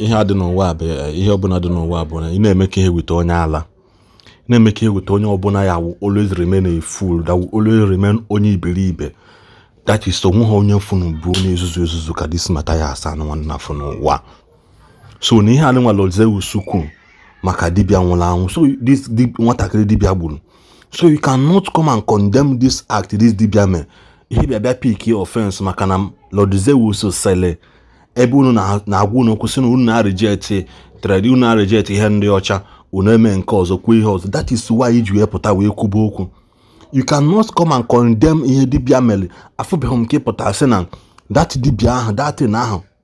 ihe adị n'ụwa bụ ihe ọbụla dị n'ụwa bụ na ị na-eme ka ihe weta onye ala na-eme ka ihe weta onye ọbụla ya will always remain a fool, that will always remain onye iberibe. That is onwe ha onye mfunu bụ onye ezuzu ka this Mathias nwanna afọ n'ụwa. So na ihe a nwa Mathias Ezeaku maka dibia nwụrụ anwụ, so this nwatakịrị dibia gburu, so you cannot come and condemn this act this dibia me ihe bịa pick offense maka na Mathias Ezeaku sele ebe unu na-agwa unu kwụsị na unu na-reject trade, unu na-reject ihe ndị ọcha, unu eme nke ọzọ kwuo ihe ọzọ. That is why iji wepụta wee kwuba okwu. You cannot come and condemn ihe dibia mere afụbeghị m nke pụta sị na that dibia ahụ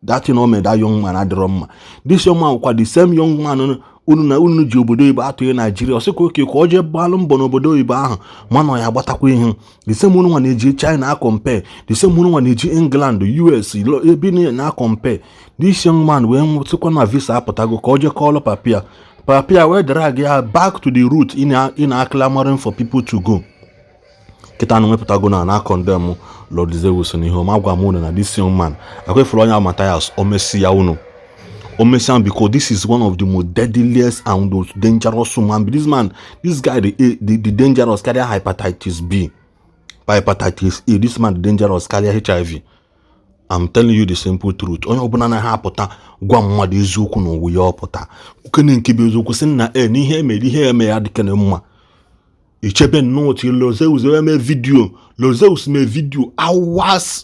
that thing o mere that young man adịrọ mma. This young man kwa the same young man unu ji obodo Igbo atụghị Nigeria ọsịkwa oke ka o jee gbalụ mbọ n'obodo Igbo ahụ mana ya agbatakwa ihe. The same unu nwa na-eji China a-compare, the same unu nwa na-eji England, US ebe na-compare. This young man wee nwụtịkwa na visa apụtago ka o jee kọọlụ papia wee drag ya back to the root in clamoring for people to go. Kita na wepụtago na condemn Mathias Ezeaku n'ihe ọma gwa m unu na this young man akwefuru onye Mathias omesi ya unu omesian, because this is one of the most deadliest and most dangerous man. This guy the dangerous carrier hepatitis B, by hepatitis A. This man the dangerous carrier HIV. I'm telling you the simple truth. Onye ọbụla na ha apụta gwa mmadụ eziokwu na owu ya ọpụta ukene nke bụ eziokwu sị na n'ihe eme ya dịkene mma ichebe note Mathias Ezeaku made video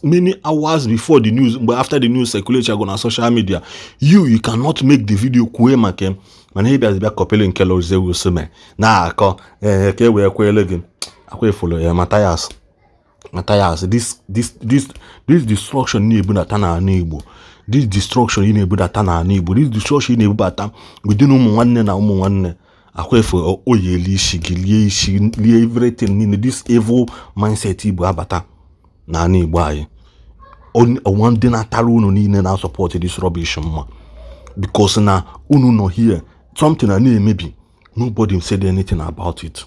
many hours before the news, but after the news circulate on social media. You cannot make the video kwe make man he bịa kopele nke Mathias Ezeaku me na akọ ke wee kwele gị akwa follow ya Mathias this destruction ni ebudata na Igbo, this destruction ni ebudata na Igbo, this destruction ni ebudata within ụmụ nwanne na ụmụ nwanne akwefo oyeli ishi lie everything in this evil mindset Igbo abata na Igbo anyị one day na tara unu niile na support this rubbish mma, because na unu no here something na maybe nobody said anything about it.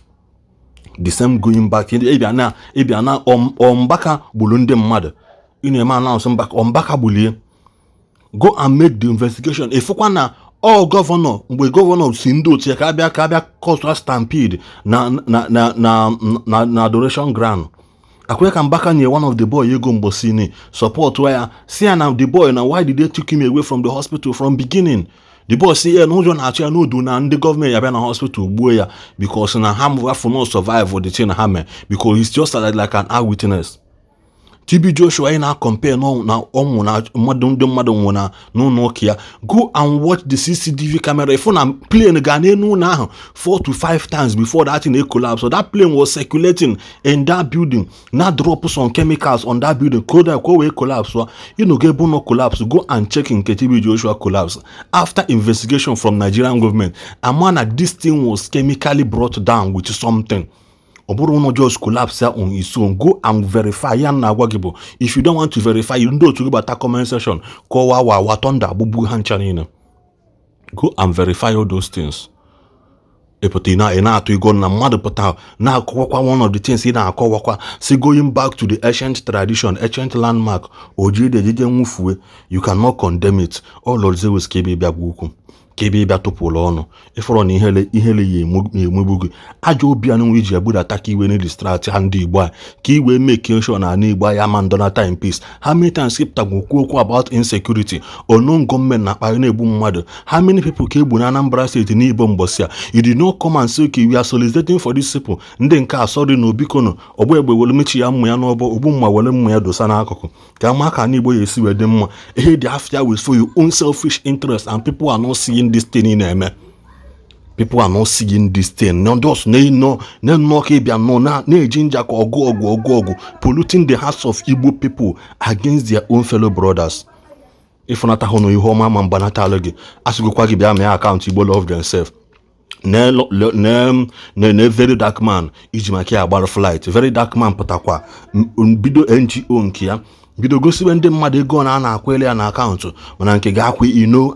The same going back ebiana ombaka gbulu ndị mmadụ ị na-eme announce ombaka gbulie, go and make the investigation. Ifukwa na all governor mgbe governor si ndị otu ya ka abịa cause stampede na adoration ground akwe ka Mbaka nye one of the boy ego mbosini support where see now the boy now why did they took him away from the hospital from beginning. The boy say yeah no na achi no do na the government ya bịa na hospital gbuo ya because na ham for no survive the thing hame because he's just like an eyewitness. TB Joshua na compare no na ọnwụ na ndị mmadụ nwụ na n'ụlọ ụka ya. Go and watch the CCTV camera. If na plane ga n'enu na ahụ 4 to 5 times before that thing collapse. So that plane was circulating in that building. Na drop some chemicals on that building. Ko we collapse. So you know get no collapse. Go and check in TB Joshua collapse. After investigation from Nigerian government, a man that this thing was chemically brought down with something. Oburu no just collapse on its own. Go and verify. If you don't want to verify, you don't know to go about that comment section. Go and verify all those things. One of the things see going back to the ancient tradition, ancient landmark, you cannot condemn it. All Mathias Ezeaku kebe bịa tụpụrụ ọnụ ifọrọ na ihele ya emegbugo ajọ obi anụ iji ebuda ataka iwe na distract ha ndị Igbo a ka iwe make sure na Igbo ya man dona time peace. How many times skipta okwu about insecurity unknown government na akpa na-egbu mmadụ? How many people ka egbu na Anambra State na Igbo mgbọsị a? You did not come and say okay we are soliciting for these people. Ndị nke a sorry na obikono ogbo egbe wele mechi ya mmụ ya n'ọbọ ogbu mma wele mmụ ya dosa n'akụkụ ka ama ka na Igbo ya esi wede mma. Ihe dị after with for your own selfish interest and people are not seeing this thing in them. People are not seeing this thing. No, those no jinja ogo polluting the hearts of Igbo people against their own fellow brothers. If not hono you home man banata logi asugokwa gi bia me account Igbo love themselves. Ne very dark man ijimaki agbara flight. Very dark man patakwa bido NGO nke ya bido gosi ndị mmadụ ego na akwele ya na akaụntụ mana nke ga akwa ino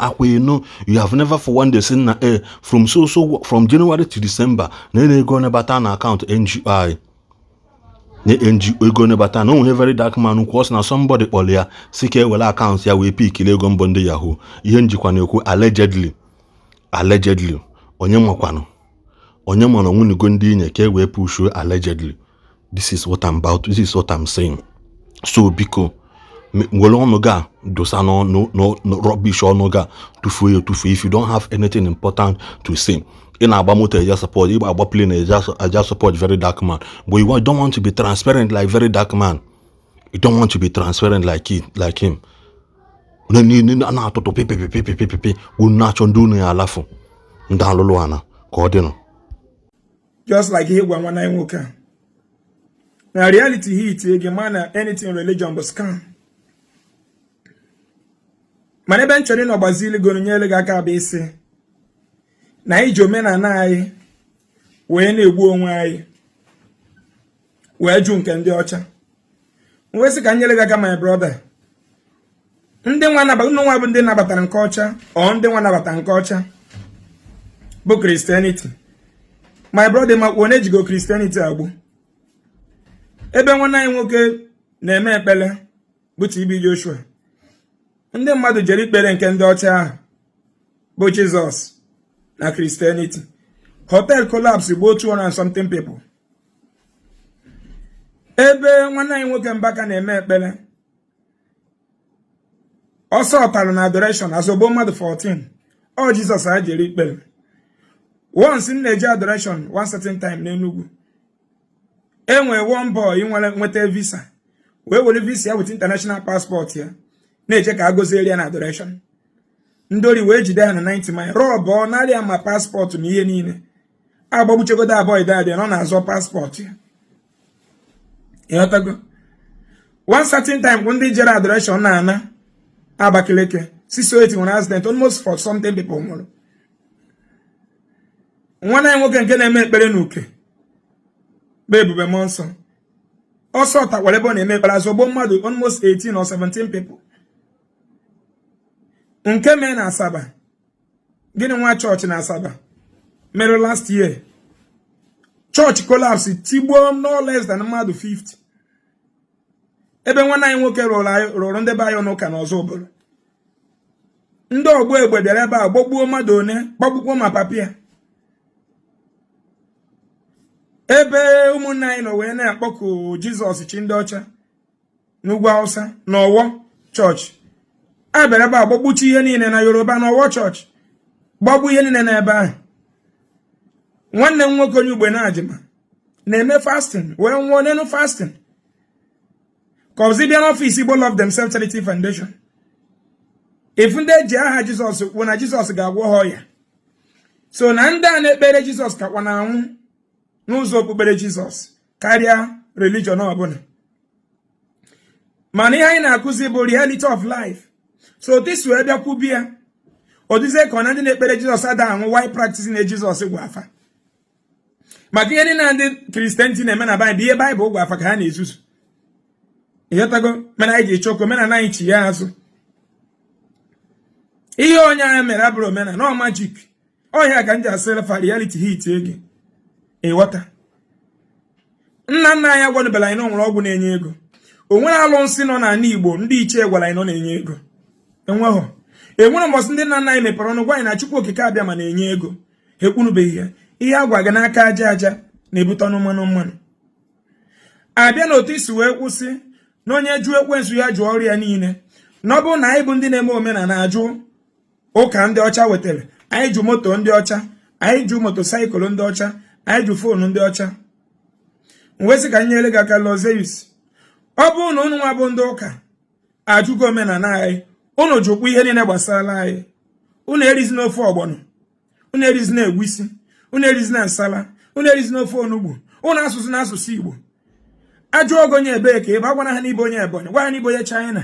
you have never for one day seen na from January to December na ego na bata na account NGI. nye NGO ego ne bata na onwe very dark man kwos na somebody kpọrọ ya si ka ewere akaụntụ ya wee pikile ego mbọ ndị yahoo ihe njikwa na-ekwu allegedly onye makwanụ onye mana onwunugo ndị inye ka e wee pushuo allegedly. This is what I'm saying. So biko were ọnụ ga dosa no rubbish ọnụ ga tufuo if you don't have anything important to say. In agba motor just support, if agba plane I just support very dark man. But you don't want to be transparent like very dark man. You don't want to be transparent like him. Na to pepe una chondunu ya alafu ndalolo ana ka just like here when I woke up. Now reality hit again man anything religion but scam. Man eventually no bazili go nyele ga ka be ise. Na ijo mena na anyị wee na-egbu onwe anyị wee jụ nke ndị ọcha. Wee sị ka nyele ga ka my brother. Ndị nwa bụ ndị nabatara nke ọcha ọ ndị nwa nabatara nke ọcha bụ Christianity. My brother ma wone jigo Christianity agbu. Ebe nwanne anyị nwoke na-eme ekpele bụ TB Joshua. Ndị mmadụ jere ikpere nke ndị ọcha ahụ bụ Jesus na Christianity. Hotel collapse gbuo 200 and something people. Ebe nwanne anyị nwoke Mbaka na-eme ekpele ọsọ ọtara na adoration azogbo mmadụ 14 ọ Jesus a jere ikpere. Once in na-eje adoration one certain time n'Enugu enwe one boy nweta visa wee were visa ya with international passport ya na-eje ka agoziere ya na adoration. Ndori wee jide ha na 90 mile rob ọ narị ya ma passport na ihe niile agbagbuchegodo abụọ idade nọ na-azọ passport ya. Ịghọtago? One certain time ndị jere adoration na-ana Abakaliki 608 nwere accident almost for something people nwụrụ. Nwanne anyị nwoke nke na-eme ekpere n'uke bụ Ebube Mmụọ Nsọ ọsọ takwara ebe ọ na-eme ekpere azọgbo mmadụ almost 18 or 17 people. Nke mee na Asaba gịnị nwa chọọchị na Asaba mere last year church collapse tigbuo no less than mmadụ 50. Ebe nwanne anyị nwoke rụrụ ndị be anyị n'ụka n'ọzọ obodo. Ndị ọgbọ egbe bịara ebe a gbagbuo mmadụ one gbagbukwo ma papịa. Ebe ụmụnne anyị nọ wee na-akpọku Jizọs chi ndị ọcha n'ugwu Hausa n'Ọwọ chọọchị. A bịara ebe a gbagbuchi ihe niile na Yoruba n'Ọwọ chọọchị gbagbu ihe niile n'ebe ahụ. Nwanne m nwoke onye Ugbe na-ajịma na-eme fasting wee nwụọ n'elu fasting. Cause office Igbo Love Themselves Charity Foundation. If ndị ji aha Jizọs kwuo na Jizọs ga-agwọ ha ọya. So na ndị a na-ekpere Jizọs kakwa na anwụ n'ụzọ okpukpere Jizọs karịa religion ọbụla. Mana ihe anyị na-akụzi bụ reality of life. So this wee bịa kwubia odize ka na ndị na-ekpere Jizọs ada anwụ why practice na Jizọs gwa afa. Maka ihe na ndị Christianity na-eme na Bible ihe Bible gwa afa ka ha na-ezuzu. Ịghọtago mana anyị ji choko mena na anyị chi ya azụ. Ihe onye anyị mere abụrụ mena no magic. Ọhịa ka ndị asịrị fa reality hit ege. Ịghọta. Nna anyị agwadobela anyị na onwere ọgwụ na-enye ego. O nwere alụ nsị nọ na ala Igbo ndị ichie gwara anyị nọ na-enye ego. Enweghọ. Enwere mbọsị ndị nna anyị mepere ọnụ gwa anyị na Chukwu okike abịa ma na-enye ego. Ha ekwunubeghị ya. Ihe agwa gị n'aka aja na-ebute ọnụ mmanụ. Abịa n'otu isi wee kwụsị na onye jụọ ekwensu ya jụọ ọrụ ya niile. N'ọbụ na anyị bụ ndị na-eme omenala ajụ ụka ndị ọcha wetara. Anyị jụ moto ndị ọcha, anyị jụ motosaịkụl ndị ọcha, anyị jụ foonu ndị ọcha. Mwesị ka nyere gị aka Lozeus. Ọ bụ na unu nwa bụ ndị ụka ajụgo omenala anyị, unu jụkwa ihe niile gbasara anyị. Unu erizina ofe ọgbọnọ, unu erizina egwusi, unu erizina nsala, unu erizina ofe onugbu, unu asụsụ na asụsụ Igbo. Ajụọ ogo onye ebe ka ebe agwana ha n'ibe onye Ebonyi, gwa ha n'ibe onye China.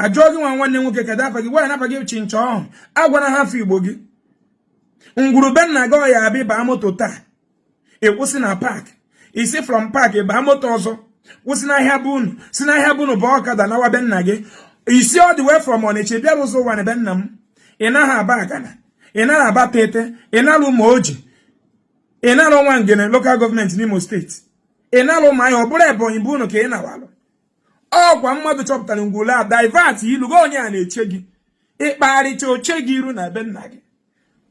Ajụọ gị nwa nwanne nwoke ka dafa gị, gwa ha nafa gị chincha ọhụ, agwana ha afọ Igbo gị. Ngwurube nna gị ọya abịa baa moto taa, ịkwụsị na park, isi from park baa moto ọzọ, kwụsị n'ahịa bụ unu, si n'ahịa bụ unu bụ ọkada na wabe nna gị, isi all the way from Ọnịcha bịara ụzọ ụwa n'ebe nna m, ị naghị aba Agana, ị naghị aba Tete, ị naghị Ụmụ Oji, ị naghị Nwangene local government n'Imo steeti. ị na-alụ ma ya ọ bụrụ Ebonyi bụ unu ka ị na-awalụ. Ọkwa mmadụ chọpụtara ngwule a divert ilu gị onye a na-eche gị ịkpagharịcha oche gị iru na be nna gị.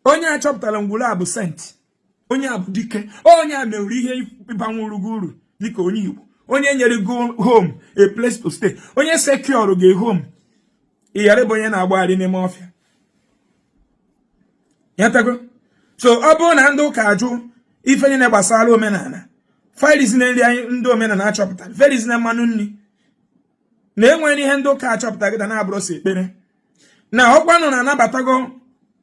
Onye a chọpụtara ngwule a bụ sent, onye a bụ dike, onye a mewuru ihe ịbanwuru gị uru dịka onye Igbo, onye nyere gị home a place to stay, onye secure gị home. Ị ghara ịbụ onye na-agbagharị n'ime ọfịa. Yatago. So ọ bụrụ na ndị ụka ajụ ife niile gbasara omenala, failizi na nri anyị ndị omenala achọpụtara, failizi na mmanụ nri, na enwere ihe ndị ụka achọpụtara gị na-abụrụ si ekpere. Na ọkwa nọ na-anabatago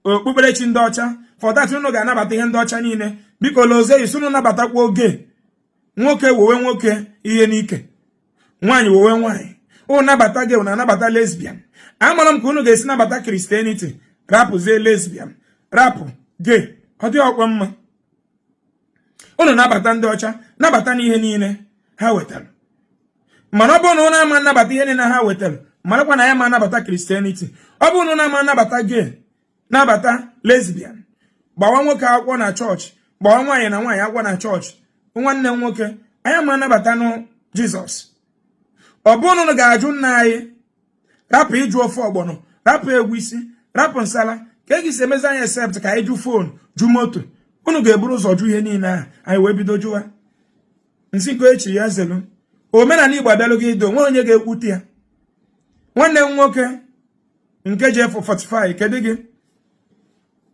okpukperechi ndị ọcha, for that unu ga-anabata ihe ndị ọcha niile. Biko lozie isi unu nabatakwa oge nwoke wowe nwoke ihe n'ike, nwaanyị wowe nwaanyị. Unu nabata gay, unu anabata lesbian. Amara m ka unu ga-esi nabata Christianity, rapụzie lesbian, rapụ gay. Ọ dị ọkwa mma. Unu nabata ndị ọcha, nabata n'ihe niile ha wetara. Mana ọ bụrụ na unu ama nabata ihe niile ha wetara, marakwa na ya ma nabata Christianity. Ọ bụrụ na unu ama nabata gay, nabata lesbian, gbawa nwoke akwụkwọ na chọọchị, gbawa nwaanyị na nwaanyị akwụkwọ na chọọchị, nwanne m nwoke, anyị ma nabata nụ Jizọs. Ọ bụrụ na unu ga-ajụ nna anyị, rapụ ịjụ ofe ọgbọnọ, rapụ egwusi, rapụ nsala, ka e gisi emezi anyị accept ka anyị jụ fon, jụ moto, unu ga-eburu ụzọ jụ ihe niile ahụ, anyị wee bido jụwa. Nsị nke echi ya zelu omenala Igbo abịalụ gị ido, nwe onye ga-ekwute ya. Nwanne m nwoke nke ji efo 45, kedu gị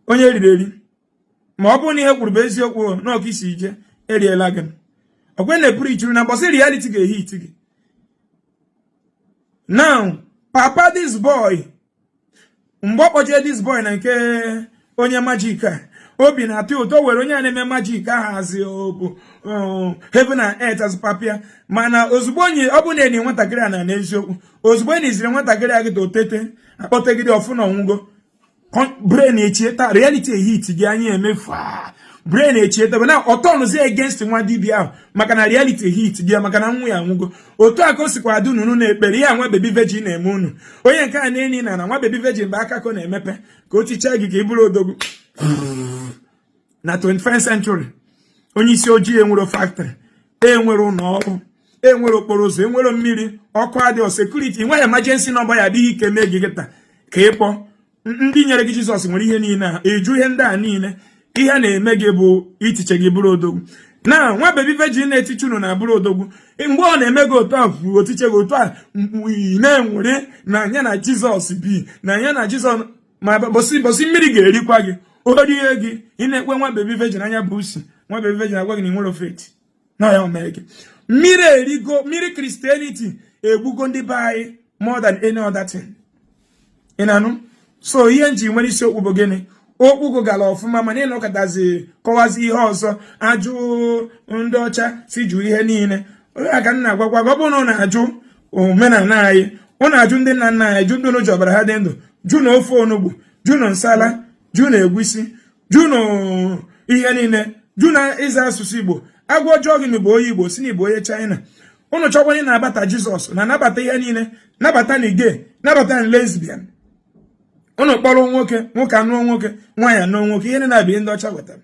onye riri eri? Ma ọ bụrụ na ihe kwuru bụ eziokwu na ọka isi ije eriela gị, ọkwe na-epuru ichuru na mbọsị reality ga-ehit gị. Now papa this boy, mgbe ọ kpọjee this boy na nke onye magic a, obi na-atụ ụtọ, were onye a na-eme magic ahụ hazi bụ heaven and earth as papia. Mana ozugbo onye ọ bụ na enyi nwatakịrị a na n'eziokwu, ozugbo enyi ziri nwatakịrị a gị totete akpọtegide ọfụ na ọnwụgo, brain echieta reality ehit gị, anyị emefu brain echieta bụ na ọtọnụzi against nwa dibia ahụ maka na reality hit gị, maka na nwa ya anwụgo. Otu aka o sikwa adị unu na-ekpere ihe nwa baby virgin na-eme unu. Onye nke a na-enyi na nwa baby virgin bụ aka ka ọ na-emepe ka o tichaa gị ka ị bụrụ odogwu na 21st century. Onye isi ojii enwere factory, enwere ụlọ ọrụ, enwere okporo ụzọ, enwere mmiri, ọkụ adịghị, security, nwe emergency nọmba ya adịghị ike mee gị kịta ka ịkpọ ndị nyere gị Jizọs nwere ihe niile a, eju ihe ndị a niile. Ihe na-eme gị bụ itiche gị bụrụ odogwu. Na nwa baby virgin na-etiche unu na bụrụ odogwu, mgbe ọ na-eme gị otu a, otiche gị otu a, na-enwere na anya na Jizọs bi, na anya na Jizọs, ma bọsị mmiri ga-erikwa gị, orie gị, ị na-ekwe nwa baby virgin anya bụ usi. Nwa baby virgin agwa gị na nwere faith na ya omere gị. Mmiri erigo, mmiri Christianity egbugo ndị be anyị more than any other thing. Ị na-anụ? So ihe nji nwere isi okwu bụ gịnị? Okwu gara ọfụma, mana ị nọkọtazi kọwazi ihe ọzọ, ajụ ndị ọcha si jụ ihe niile. Onye aka nna agwagwa gị, ọ bụrụ na ọ na-ajụ omenala anyị, ọ na-ajụ ndị nna nna anyị, jụ ndị ji ọbara ha dị ndụ, jụ na ofe onugbu, jụ na nsala, jụ na egwusi, jụ na ihe niile, jụ na ịza asụsụ Igbo. Agwa ọjọọ gị na bụ onye Igbo si na Igbo onye China. Unu chọkwanye na-abata Jizọs, na nabata ihe niile, nabata na gay, nabata na lesbian. Unu kpọrọ nwoke, nwoke anụọ nwoke, nwaanyị anụọ nwoke, ihe na-abịa ndị ọcha wetara.